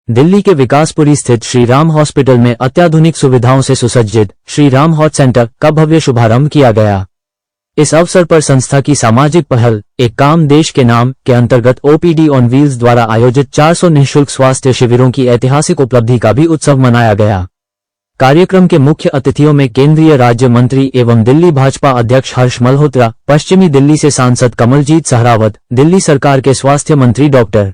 दिल्ली के विकासपुरी स्थित श्री राम हॉस्पिटल में अत्याधुनिक सुविधाओं से सुसज्जित श्री राम हॉट सेंटर का भव्य शुभारंभ किया गया। इस अवसर पर संस्था की सामाजिक पहल एक काम देश के नाम के अंतर्गत ओपीडी ऑन व्हील्स द्वारा आयोजित 400 निःशुल्क स्वास्थ्य शिविरों की ऐतिहासिक उपलब्धि का भी उत्सव मनाया गया। कार्यक्रम के मुख्य अतिथियों में केंद्रीय राज्य मंत्री एवं दिल्ली भाजपा अध्यक्ष हर्ष मल्होत्रा, पश्चिमी दिल्ली से सांसद कमलजीत सहरावत, दिल्ली सरकार के स्वास्थ्य मंत्री डॉक्टर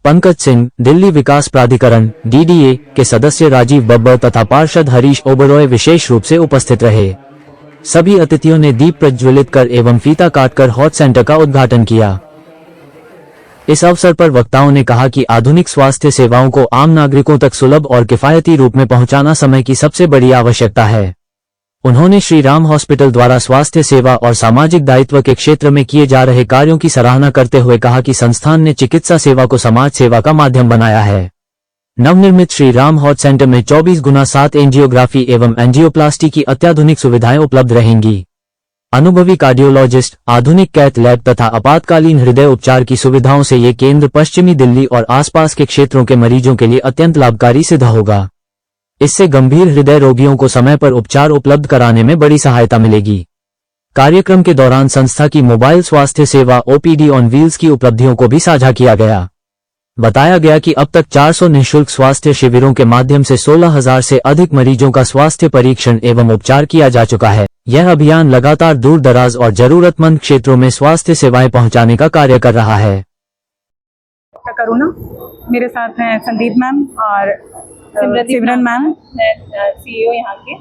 पंकज सिंह, दिल्ली विकास प्राधिकरण डीडीए के सदस्य राजीव बब्बर तथा पार्षद हरीश ओबरॉय विशेष रूप से उपस्थित रहे। सभी अतिथियों ने दीप प्रज्वलित कर एवं फीता काटकर हॉट सेंटर का उद्घाटन किया। इस अवसर पर वक्ताओं ने कहा कि आधुनिक स्वास्थ्य सेवाओं को आम नागरिकों तक सुलभ और किफायती रूप में पहुंचाना समय की सबसे बड़ी आवश्यकता है। उन्होंने श्री राम हॉस्पिटल द्वारा स्वास्थ्य सेवा और सामाजिक दायित्व के क्षेत्र में किए जा रहे कार्यों की सराहना करते हुए कहा कि संस्थान ने चिकित्सा सेवा को समाज सेवा का माध्यम बनाया है। नवनिर्मित श्री राम हॉट सेंटर में 24x7 एंजियोग्राफी एवं एंजियोप्लास्टी की अत्याधुनिक सुविधाएं उपलब्ध रहेंगी। अनुभवी कार्डियोलॉजिस्ट, आधुनिक कैथ लैब तथा आपातकालीन हृदय उपचार की सुविधाओं से ये केंद्र पश्चिमी दिल्ली और आसपास के क्षेत्रों के मरीजों के लिए अत्यंत लाभकारी सिद्ध होगा। इससे गंभीर हृदय रोगियों को समय पर उपचार उपलब्ध कराने में बड़ी सहायता मिलेगी। कार्यक्रम के दौरान संस्था की मोबाइल स्वास्थ्य सेवा ओपीडी ऑन व्हील्स की उपलब्धियों को भी साझा किया गया। बताया गया कि अब तक 400 निःशुल्क स्वास्थ्य शिविरों के माध्यम से 16,000 से अधिक मरीजों का स्वास्थ्य परीक्षण एवं उपचार किया जा चुका है। यह अभियान लगातार दूर दराज और जरूरतमंद क्षेत्रों में स्वास्थ्य सेवाएं पहुंचाने का कार्य कर रहा है। करुणा, मेरे साथ हैं संदीप मैम और सिमरन मैम, सीईओ यहाँ के।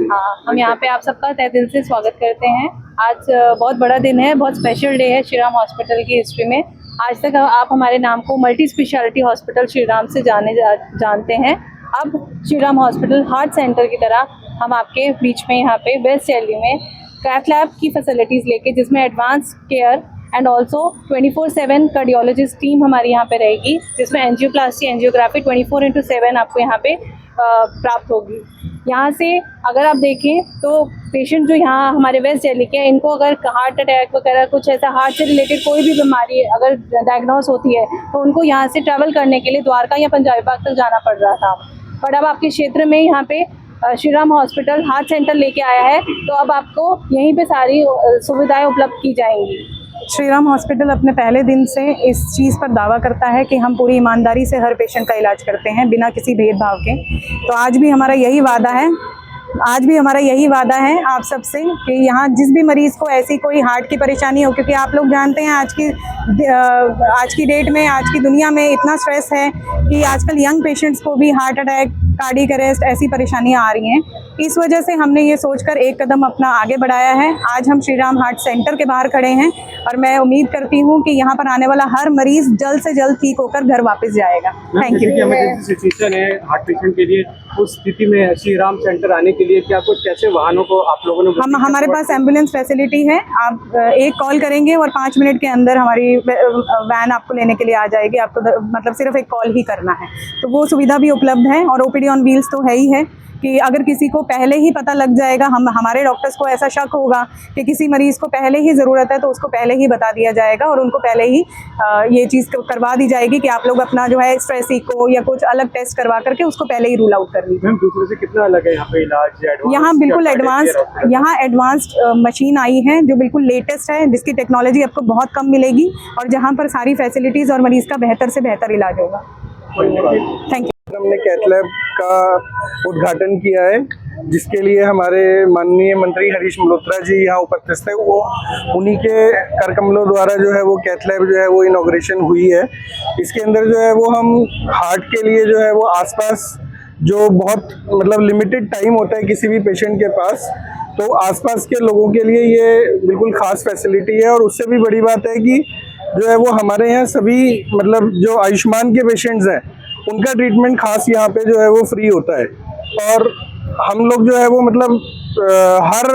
हाँ, हम यहाँ पे आप सबका तहे दिल से स्वागत करते हैं। आज बहुत बड़ा दिन है, बहुत स्पेशल डे है श्री राम हॉस्पिटल की हिस्ट्री में। आज तक आप हमारे नाम को multi speciality hospital Shri Ram से जानते हैं। अब Shri Ram hospital heart centre की तरह हम आपके बीच में यहाँ पे वेस्ट दिल्ली में कैथ लैब की फैसिलिटीज़ लेके, जिसमें advance care and also 24/7 cardiologist team हमारी यहाँ पे रहेगी, जिसमें एंजियोप्लास्टी एंजियोग्राफी 24/7 आपको यहाँ पे प्राप्त होगी। यहाँ से अगर आप देखें तो पेशेंट जो यहाँ हमारे वेस्ट दिल्ली के हैं, इनको अगर हार्ट अटैक वगैरह कुछ ऐसा हार्ट से रिलेटेड कोई भी बीमारी अगर डायग्नोस होती है तो उनको यहाँ से ट्रैवल करने के लिए द्वारका या पंजाबी बाग तक जाना पड़ रहा था। पर अब आपके क्षेत्र में यहाँ पे Shri Ram hospital heart centre लेके आया है, तो अब आपको यहीं पे सारी सुविधाएं उपलब्ध की जाएंगी। श्री राम हॉस्पिटल अपने पहले दिन से इस चीज़ पर दावा करता है कि हम पूरी ईमानदारी से हर पेशेंट का इलाज करते हैं बिना किसी भेदभाव के। तो आज भी हमारा यही वादा है आप सबसे कि यहाँ जिस भी मरीज़ को ऐसी कोई हार्ट की परेशानी हो, क्योंकि आप लोग जानते हैं आज की डेट में, आज की दुनिया में इतना स्ट्रेस है कि आजकल यंग पेशेंट्स को भी हार्ट अटैक, कार्डियक अरेस्ट ऐसी परेशानियां आ रही हैं। इस वजह से हमने ये सोचकर एक कदम अपना आगे बढ़ाया है। आज हम श्री राम हार्ट सेंटर के बाहर खड़े हैं और मैं उम्मीद करती हूँ कि यहाँ पर आने वाला हर मरीज जल्द से जल्द ठीक होकर घर वापस जाएगा। Thank you. इमरजेंसी सिचुएशन है हार्ट पेशेंट के लिए, उस स्थिति में श्री राम सेंटर आने के लिए क्या कुछ कैसे वाहनों को आप लोगों ने? हमारे पास एम्बुलेंस फैसिलिटी है। आप एक कॉल करेंगे और 5 मिनट के अंदर हमारी वैन आपको लेने के लिए आ जाएगी। आपको मतलब सिर्फ एक कॉल ही करना है, तो वो सुविधा भी उपलब्ध है। और ओपीडी ऑन व्हील्स तो है ही है कि अगर किसी को पहले ही पता लग जाएगा, हमारे डॉक्टर्स को ऐसा शक होगा कि किसी मरीज़ को पहले ही ज़रूरत है, तो उसको पहले ही बता दिया जाएगा और उनको पहले ही ये चीज़ करवा दी जाएगी कि आप लोग अपना जो है स्ट्रेस इको या कुछ अलग टेस्ट करवा करके उसको पहले ही रूल आउट कर लीजिए। मैम, दूसरे से कितना अलग है यहाँ पे इलाज? यहाँ बिल्कुल एडवांस्ड मशीन आई है जो बिल्कुल लेटेस्ट है, जिसकी टेक्नोलॉजी आपको बहुत कम मिलेगी और जहाँ पर सारी फैसिलिटीज़ और मरीज़ का बेहतर से बेहतर इलाज होगा। Thank you. हमने कैथ लैब का उद्घाटन किया है, जिसके लिए हमारे माननीय मंत्री हरीश मल्होत्रा जी यहाँ उपस्थित है। वो उन्हीं के कर कमलों द्वारा जो है वो कैथ लैब जो है वो इनॉग्रेशन हुई है। इसके अंदर जो है वो हम हार्ट के लिए जो है वो आसपास जो बहुत मतलब लिमिटेड टाइम होता है किसी भी पेशेंट के पास, तो आसपास के लोगों के लिए ये बिल्कुल ख़ास फैसिलिटी है। और उससे भी बड़ी बात है कि जो है वो हमारे यहाँ सभी मतलब जो आयुष्मान के पेशेंट्स हैं उनका ट्रीटमेंट खास यहाँ पे जो है वो फ्री होता है। और हम लोग जो है वो मतलब हर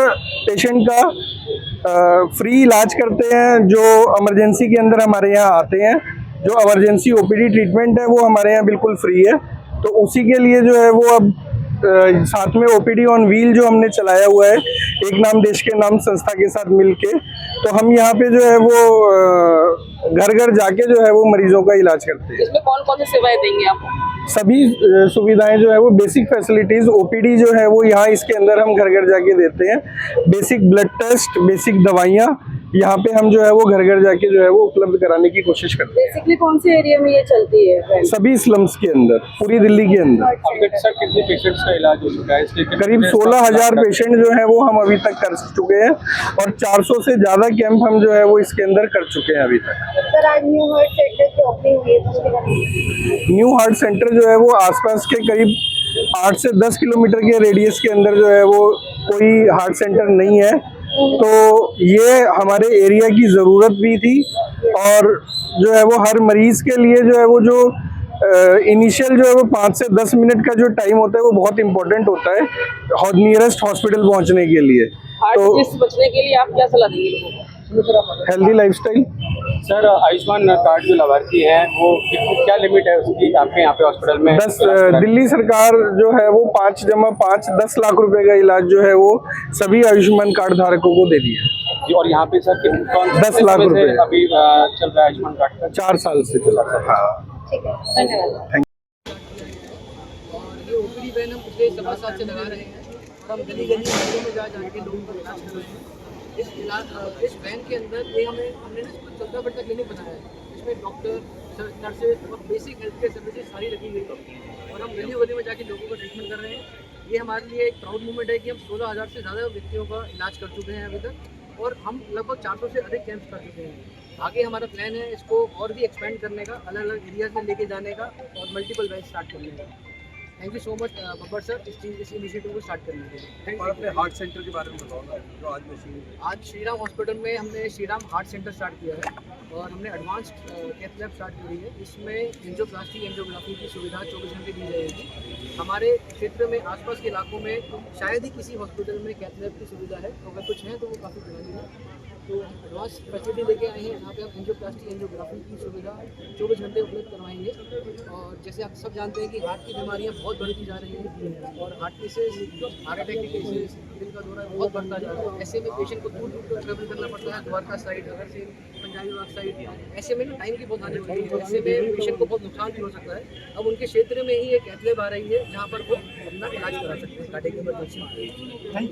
पेशेंट का फ्री इलाज करते हैं जो इमरजेंसी के अंदर हमारे यहाँ आते हैं। जो इमरजेंसी ओपीडी ट्रीटमेंट है वो हमारे यहाँ बिल्कुल फ्री है। तो उसी के लिए जो है वो अब साथ में ओपीडी ऑन व्हील जो हमने चलाया हुआ है एक नाम देश के नाम संस्था के साथ मिलके, तो हम यहाँ पे जो है वो घर घर जाके जो है वो मरीजों का इलाज करते हैं। इसमें कौन कौन सी सेवाएं देंगे आप? सभी सुविधाएं जो है वो बेसिक फैसिलिटीज ओपीडी जो है वो यहाँ इसके अंदर हम घर घर जाके देते हैं। बेसिक ब्लड टेस्ट, बेसिक दवाइयाँ यहाँ पे हम जो है वो घर घर जाके जो है वो उपलब्ध कराने की कोशिश करते हैं। बेसिकली कौन से एरिया में ये चलती है? सभी स्लम्स के अंदर, पूरी दिल्ली के अंदर। अब तक सर कितने पेशेंट्स का इलाज हो चुका है? इसके करीब 16,000 पेशेंट जो है वो हम अभी तक कर चुके हैं और 400 से ज्यादा कैंप हम जो है वो इसके अंदर कर चुके हैं अभी तक। सर आज न्यू हार्ट सेंटर की ओपनिंग हुई है, न्यू हार्ट सेंटर जो है वो आसपास के करीब 8 से 10 किलोमीटर के रेडियस के अंदर जो है वो कोई हार्ट सेंटर नहीं है, तो ये हमारे एरिया की ज़रूरत भी थी और जो है वो हर मरीज़ के लिए जो है वो जो इनिशियल जो है वो 5 से 10 मिनट का जो टाइम होता है वो बहुत इंपॉर्टेंट होता है नियरेस्ट हॉस्पिटल पहुंचने के लिए। तो बचने के लिए आप क्या सलाह देंगे लोगों को? Healthy lifestyle. Sir Ayushman card जो लाभार्थी है वो क्या लिमिट है उसकी आपके यहाँ पे हॉस्पिटल में? 10 दिल्ली सरकार जो है वो 5 10 लाख रुपए का इलाज जो है वो सभी आयुष्मान कार्ड धारकों को दे दिया है। और यहाँ पे सर 10 लाख रुपए अभी चल रहा है आयुष्मान कार्ड का? 4 साल से चला रहा है। हाँ, ठीक है, धन्यवाद। ये ओपीडी वैन हम पिछले 7 साल से लगा रहे हैं और हम गली गली मोहल्लों में जा जाके लोगों का इलाज कर रहे हैं। इस वैन के अंदर ये हमने ना इसको चलता फिरता क्लिनिक बनाया है। इसमें डॉक्टर, नर्सेज और बेसिक हेल्थ केयर सर्विसेज सारी रखी गई है और हम गली गली में जाके लोगों का ट्रीटमेंट कर रहे हैं। ये हमारे लिए एक प्राउड मोमेंट है कि हम 16,000 से ज़्यादा व्यक्तियों का इलाज कर चुके हैं अभी तक और हम लगभग 400 से अधिक कैंप्स कर चुके हैं। आगे हमारा प्लान है इसको और भी एक्सपेंड करने का, अलग अलग एरियाज में लेके जाने का और मल्टीपल वैन स्टार्ट करने का। Thank you so much Babbar sir इस इनिशिएटिव को स्टार्ट करने के लिए। और अपने हार्ट सेंटर के बारे में बताओ ना, जो आज मशीन आज श्रीराम हॉस्पिटल में हमने श्रीराम हार्ट सेंटर स्टार्ट किया है और हमने एडवांस्ड कैथ लैब स्टार्ट करी है। इसमें एंजियोप्लास्टी, एंजियोग्राफी की सुविधा 24 घंटे दी जाएगी। हमारे क्षेत्र में आसपास के इलाकों में शायद ही किसी हॉस्पिटल में कैथ लैब की सुविधा है, तो अगर कुछ है तो वो काफ़ी पुरानी है। तो एडवांस फैसिलिटी लेके आए हैं यहाँ पे। हम एंजियोप्लास्टी, एंजियोग्राफी की सुविधा 24 घंटे उपलब्ध करवाएंगे। और जैसे आप सब जानते हैं कि हार्ट की बीमारियाँ बहुत बढ़ती जा रही हैं और हार्ट केसेस, हार्ट अटैक के केसेस, दिल का दौरा बहुत बढ़ता जा रहा है। ऐसे में पेशेंट को दूर दूर ट्रेवल करना पड़ता है, द्वारका साइड, अगर से पंजाबी बाग साइड। ऐसे में टाइम की बहुत हानि होती है, ऐसे में पेशेंट को बहुत नुकसान भी हो सकता है। अब उनके क्षेत्र में ही एक कैथ लैब आ रही है जहाँ पर वो अपना इलाज करा सकते हैं कार्डियक इमरजेंसी। थैंक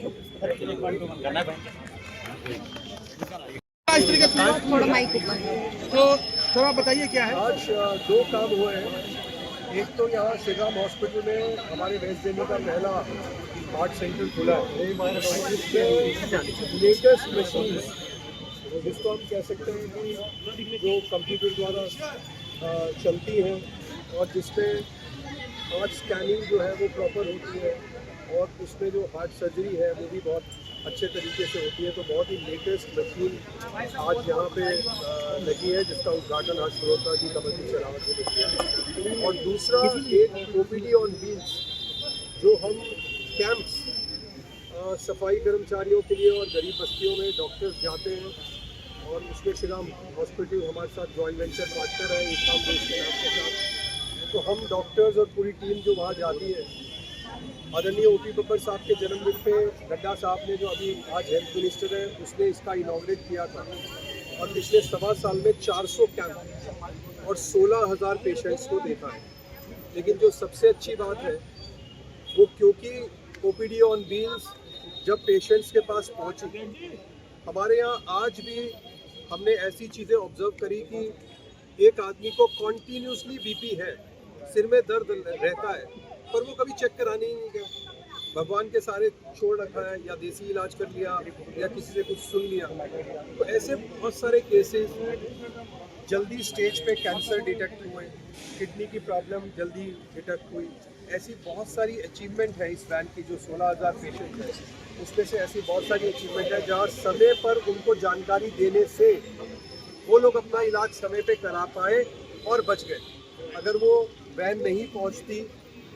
तो थोड़ा बताइए क्या है? आज 2 काम हुए हैं। एक तो यहाँ श्रीराम हॉस्पिटल में हमारे वेस्ट दिल्ली का पहला हार्ट सेंटर खुला है, जिसमें लेटेस्ट मशीन जिसको हम कह सकते हैं कि जो कंप्यूटर द्वारा चलती हैं और जिसपे हार्ट स्कैनिंग जो है वो प्रॉपर होती है और उसमें जो हार्ट सर्जरी है वो भी बहुत अच्छे तरीके से होती है। तो बहुत ही लेटेस्ट मशीन आज यहाँ पे लगी है, जिसका उद्घाटन आज श्रोता जी कमलजीत शेरावत ने किया है। और दूसरा एक ओपीडी ऑन व्हील्स जो हम कैंप्स सफाई कर्मचारियों के लिए और गरीब बस्तियों में डॉक्टर्स जाते हैं और उसमें श्रीराम हॉस्पिटल हमारे साथ जॉइंट वेंचर पार्टनर है एक काम देश के नाम के साथ। तो हम डॉक्टर्स और पूरी टीम जो वहाँ जाती है, आदरणीय ओपी बब्बर साहब के जन्मदिन पे नड्डा साहब ने जो अभी आज हेल्थ मिनिस्टर है उसने इसका इनॉग्रेट किया था और पिछले 1.25 साल में 400 कैंप और 16,000 पेशेंट्स को देखा है। लेकिन जो सबसे अच्छी बात है वो क्योंकि ओपीडी ऑन व्हील्स जब पेशेंट्स के पास पहुंची, हमारे यहाँ आज भी हमने ऐसी चीज़ें ऑब्जर्व करी कि एक आदमी को कॉन्टीन्यूसली बीपी है, सिर में दर्द रहता है, पर वो कभी चेक कराने ही नहीं गया। भगवान के सारे छोड़ रखा है या देसी इलाज कर लिया या किसी से कुछ सुन लिया। तो ऐसे बहुत सारे केसेस जल्दी स्टेज पे कैंसर डिटेक्ट हुए, किडनी की प्रॉब्लम जल्दी डिटेक्ट हुई। ऐसी बहुत सारी अचीवमेंट है इस वैन की, जो 16,000 पेशेंट है उसमें से ऐसी बहुत सारी अचीवमेंट है जहाँ समय पर उनको जानकारी देने से वो लोग अपना इलाज समय पे करा पाए और बच गए। अगर वो वैन नहीं पहुँचती,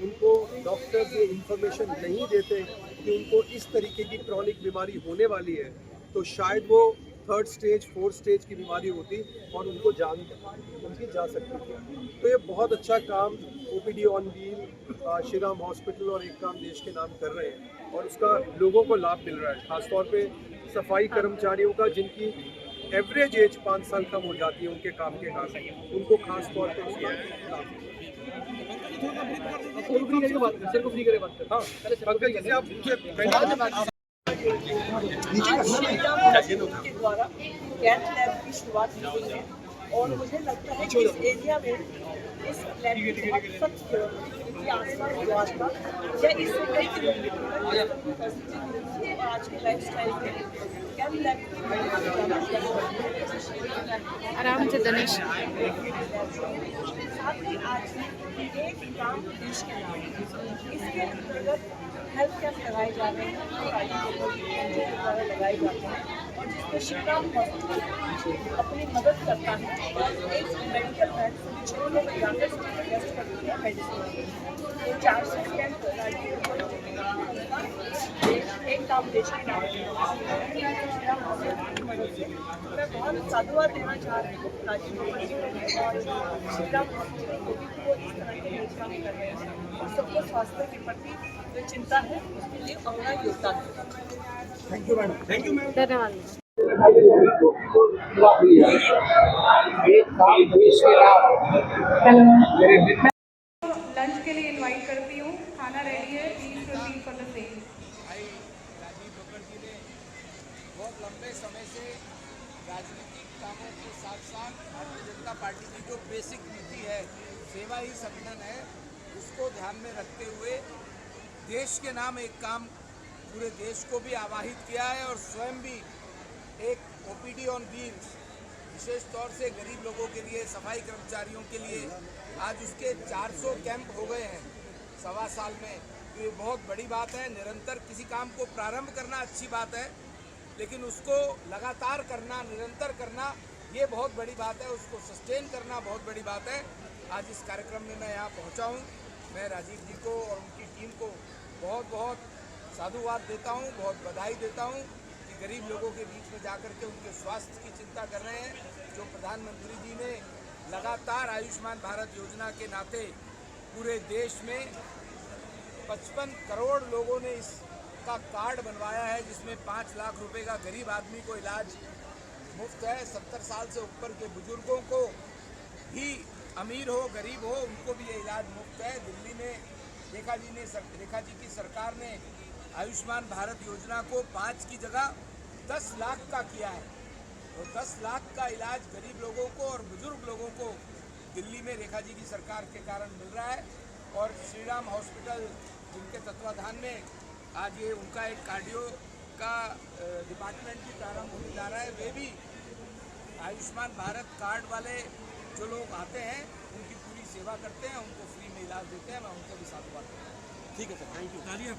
उनको डॉक्टर्स ये इन्फॉर्मेशन नहीं देते कि उनको इस तरीके की क्रॉनिक बीमारी होने वाली है, तो शायद वो 3rd स्टेज 4th स्टेज की बीमारी होती और उनको जान उनकी जा सकती थी। तो ये बहुत अच्छा काम OPD on wheel Shriram hospital और एक काम देश के नाम कर रहे हैं और उसका लोगों को लाभ मिल रहा है। खासतौर पे सफाई कर्मचारियों का जिनकी एवरेज एज 5 साल कम हो जाती है उनके काम के कारण, उनको खास तौर पर उसका लाभ सर को फ्री करके बात कर, सर को फ्री करके बात कर। हाँ पहले सर को फ्री करके आप पूछे के द्वारा कैथ लैब की शुरुआत की गई है और मुझे लगता है कि इस एरिया में इस लैब की बहुत सख्त जरूरत है क्योंकि आसपास द्वार का या इससे कई किलोमीटर तक आज के लाइफ स्टाइल में कैथ लैब की बहुत ज़्यादा आराम से दिनेश। साथ ही आज एक काम देश के नाम इसके अंतर्गत हेल्थ कैंप लगाए जा रहे हैं जो द्वारा लगाए जाते हैं और जिसमें श्री राम हॉस्पिटल अपनी मदद करता है और एक मेडिकल वैन से छोटे लोग जाकर टेस्ट करते हैं मेडिसिन। तो 400 कैंप एक काम देश के नाम श्री राम हॉस्पिटल की मदद से मैं बहुत साधुवाद देना चाह रही हूँ राजीव जी और श्री राम हॉस्पिटल को भी वो इस तरह के योजना कर रहे हैं और सबको स्वास्थ्य के प्रति जो चिंता है उसके लिए अपना योगदान दें। Thank you madam. Thank you ma'am. धन्यवाद। लंच के लिए इनवाइट करती हूँ, खाना रेडी है, please proceed for the same. भाई राजीव बब्बर जी ने बहुत लंबे समय से राजनीतिक कामों के साथ साथ भारतीय जनता पार्टी की जो बेसिक नीति है सेवा ही संगठन है उसको ध्यान में रखते हुए देश के नाम एक काम पूरे देश को भी आवाहित किया है और स्वयं भी एक ओपीडी ऑन व्हील्स विशेष तौर से गरीब लोगों के लिए सफाई कर्मचारियों के लिए आज उसके 400 कैंप हो गए हैं 1.25 साल में। तो ये बहुत बड़ी बात है। निरंतर किसी काम को प्रारंभ करना अच्छी बात है लेकिन उसको लगातार करना निरंतर करना ये बहुत बड़ी बात है। उसको सस्टेन करना बहुत बड़ी बात है। आज इस कार्यक्रम में मैं यहाँ पहुँचा हूँ। मैं राजीव जी को और उनकी टीम को बहुत बहुत साधुवाद देता हूँ, बहुत बधाई देता हूँ कि गरीब लोगों के बीच में जाकर के उनके स्वास्थ्य की चिंता कर रहे हैं। जो प्रधानमंत्री जी ने लगातार आयुष्मान भारत योजना के नाते पूरे देश में 55 करोड़ लोगों ने इसका कार्ड बनवाया है जिसमें 5 लाख रुपए का गरीब आदमी को इलाज मुफ्त है। 70 साल से ऊपर के बुजुर्गों को भी अमीर हो गरीब हो उनको भी ये इलाज मुफ्त है। दिल्ली में रेखा जी की सरकार ने आयुष्मान भारत योजना को 5 की जगह 10 लाख का किया है। तो 10 लाख का इलाज गरीब लोगों को और बुजुर्ग लोगों को दिल्ली में रेखा जी की सरकार के कारण मिल रहा है। और श्री राम हॉस्पिटल जिनके तत्वाधान में आज ये उनका एक कार्डियो का डिपार्टमेंट भी प्रारंभ होने जा रहा है। वे भी आयुष्मान भारत कार्ड वाले जो लोग आते हैं उनकी पूरी सेवा करते हैं, उनको फ्री में इलाज देते हैं। मैं उनको भी साधुवाद करता हूँ। ठीक है सर, थैंक यू।